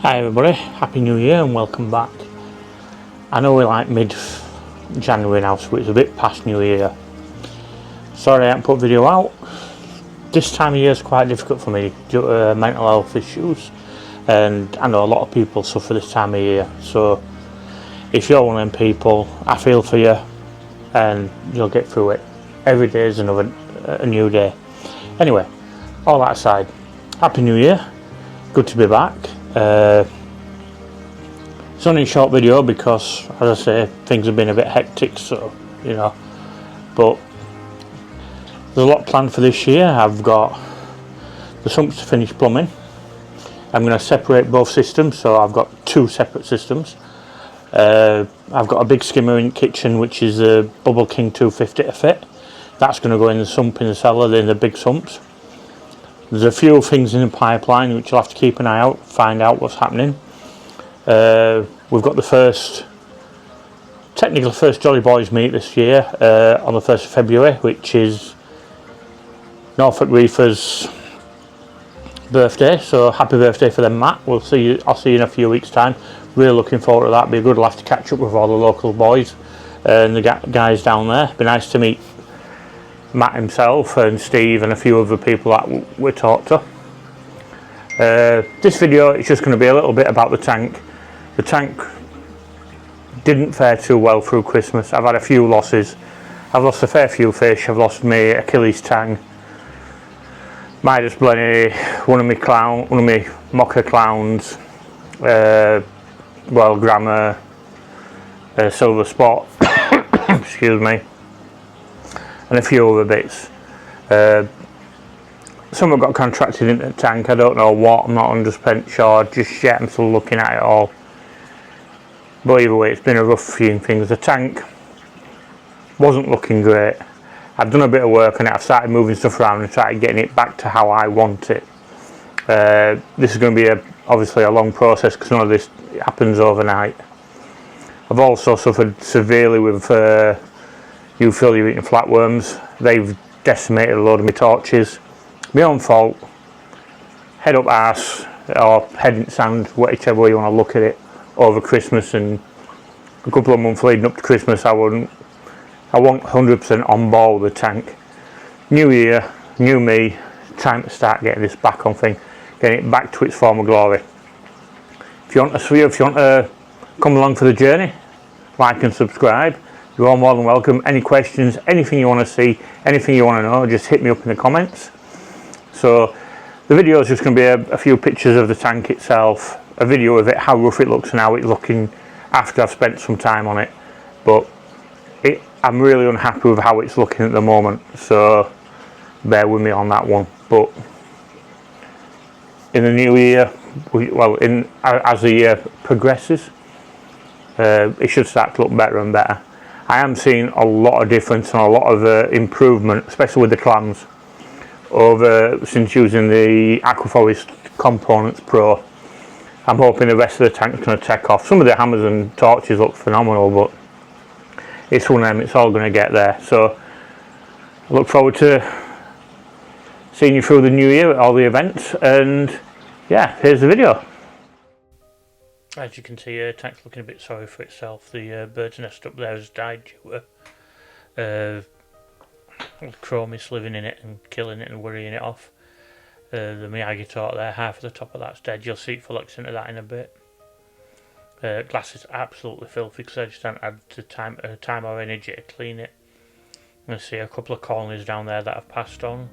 Hi everybody, Happy New Year and welcome back. I know we're like mid-January now, so it's a bit past New Year. Sorry I haven't put a video out. This time of year is quite difficult for me due to mental health issues, and I know a lot of people suffer this time of year, so if you're one of them people, I feel for you and you'll get through it. Every day is a new day. Anyway, all that aside, Happy New Year, good to be back. It's only a short video because, as I say, things have been a bit hectic, so but there's a lot planned for this year. I've got the sumps to finish plumbing. I'm going to separate both systems, so I've got two separate systems. I've got a big skimmer in the kitchen, which is a Bubble King 250 to fit. That's going to go in the sump in the cellar, then the big sumps. There's a few things in the pipeline which you'll have to keep an eye out, find out what's happening. We've got the technical first Jolly Boys meet this year on the 1st of February, which is One-armed-reefer's birthday. So happy birthday for them, Matt. I'll see you in a few weeks' time. Really looking forward to that. It'll be a good laugh to catch up with all the local boys and the guys down there. It'll be nice to meet Matt himself and Steve and a few other people that we talked to. This video is just going to be a little bit about the tank. The tank didn't fare too well through Christmas. I've had a few losses. I've lost a fair few fish. I've lost my Achilles tang, Midas Blenny, one of my mocha clowns, Royal Grammar, Silver Spot, excuse me, and a few other bits. Some have got contracted into the tank. I don't know what. I'm not 100% sure just yet. I'm still looking at it all. But either way, it's been a rough few things. The tank wasn't looking great. I've done a bit of work on it. I've started moving stuff around and started getting it back to how I want it. This is going to be obviously a long process because none of this happens overnight. I've also suffered severely with euphyllia eating flatworms. They've decimated a load of my torches. My own fault. Head up arse or head in sand, whichever way you want to look at it, over Christmas and a couple of months leading up to Christmas. I want 100% on board with the tank. New year, new me, time to start getting this back on thing, getting it back to its former glory. If you want to come along for the journey, like and subscribe. You're all more than welcome. Any questions, anything you want to see, anything you want to know, just hit me up in the comments. So the video is just going to be a few pictures of the tank itself, a video of it, how rough it looks and how it's looking after I've spent some time on it. But I'm really unhappy with how it's looking at the moment, so bear with me on that one. But in the new year, as the year progresses, it should start to look better and better. I am seeing a lot of difference and a lot of improvement, especially with the clams, since using the Aquaforest Components Pro. I'm hoping the rest of the tank's going to take off. Some of the hammers and torches look phenomenal, but it's one of them, it's all going to get there. So I look forward to seeing you through the new year at all the events, and yeah, here's the video. As you can see, the tank's looking a bit sorry for itself. The bird's nest up there has died due to chromis living in it and killing it and worrying it off. The Miyagi torque there, half of the top of that's dead. You'll see it flux into that in a bit. Glass is absolutely filthy because I just haven't had the time or energy to clean it. I'm going to see a couple of colonies down there that I've passed on.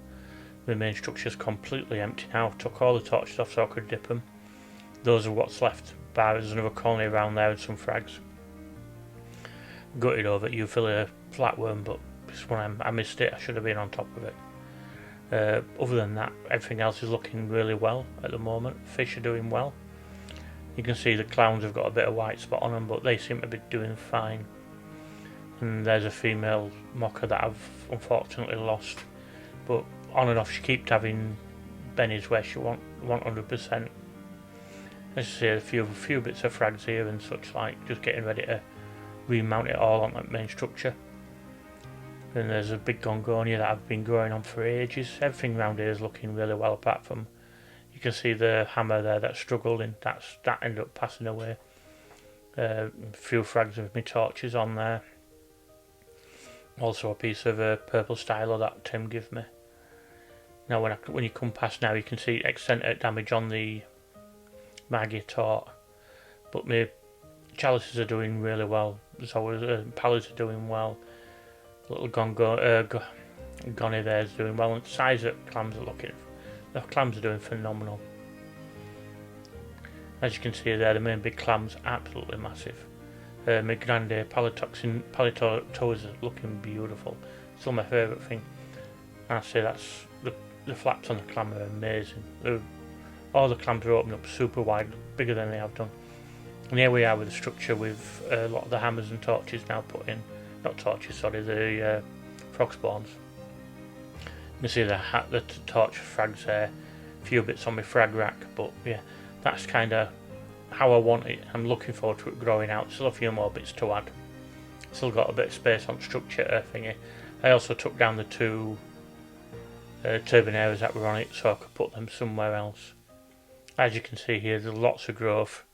The main structure's completely empty now. Took all the torches off so I could dip them. Those are what's left. There's another colony around there and some frags. Gutted over euphyllia flatworm, but this one I missed it. I should have been on top of it. Other than that, everything else is looking really well at the moment. Fish are doing well. You can see the clowns have got a bit of white spot on them, but they seem to be doing fine. And there's a female mocha that I've unfortunately lost, but on and off she keeps having bennies where she want 100%. As you see, a few bits of frags here and such like, just getting ready to remount it all on that main structure. Then there's a big gongonia that I've been growing on for ages. Everything around here is looking really well, apart from, you can see the hammer there that struggled in, that ended up passing away. A few frags of my torches on there. Also a piece of purple stylo that Tim gave me. Now when you come past now, you can see eccentric damage on the Maggie tort, but my chalices are doing really well. So pallets are doing well. Little Gonny there is doing well, and the size that clams are looking. The clams are doing phenomenal. As you can see there, the main big clams absolutely massive. My grande palitoas are looking beautiful. Still my favourite thing. And I say that's the flaps on the clam are amazing. All the clams are opening up super wide, bigger than they have done. And here we are with the structure with a lot of the hammers and torches now put in. Not torches, sorry, the frog spawns. You can see the torch frags there, a few bits on my frag rack, but yeah, that's kind of how I want it. I'm looking forward to it growing out. Still a few more bits to add. Still got a bit of space on structure thingy. I also took down the two turbinaires that were on it so I could put them somewhere else. As you can see here, there's lots of growth.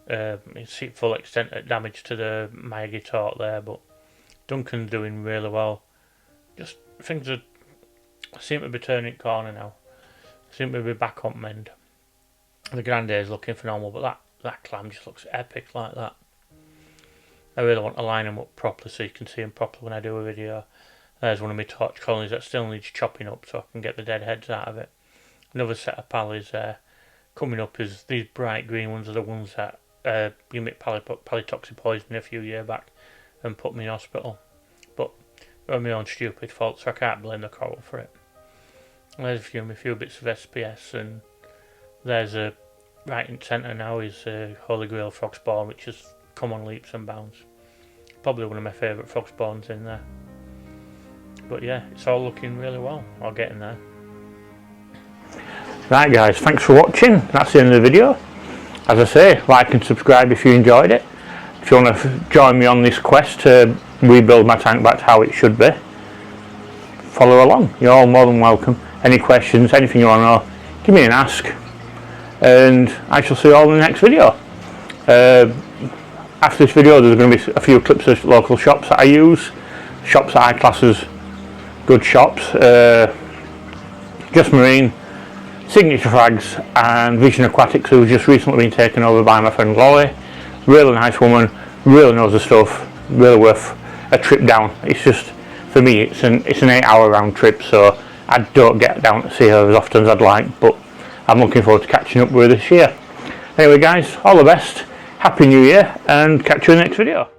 You see full extent of damage to the Maggie tort there, but Duncan's doing really well. Just things seem to be turning corner now. Seem to be back on mend. The grande is looking phenomenal, but that clam just looks epic like that. I really want to line them up properly so you can see them properly when I do a video. There's one of my torch colonies that still needs chopping up so I can get the dead heads out of it. Another set of pallies there. Coming up is these bright green ones are the ones that you make polytoxic poison a few years back and put me in hospital. But it was my own stupid fault, so I can't blame the coral for it. And there's a few bits of SPS, and there's a right in centre now is Holy Grail frog spawn, which has come on leaps and bounds. Probably one of my favourite frog spawns in there. But yeah, it's all looking really well. I'll get in there. Right guys, thanks for watching. That's the end of the video. As I say, like and subscribe if you enjoyed it. If you want to join me on this quest to rebuild my tank back to how it should be, follow along. You're all more than welcome. Any questions, anything you want to know, give me an ask. And I shall see you all in the next video. After this video there's going to be a few clips of local shops that I use. Shops that I class as good shops. Just Marine, Signature Frags and Vision Aquatics, who's just recently been taken over by my friend Lolly. Really nice woman, really knows the stuff, really worth a trip down. It's just, for me, it's an 8-hour round trip, so I don't get down to see her as often as I'd like, but I'm looking forward to catching up with her this year. Anyway guys, all the best, Happy New Year, and catch you in the next video.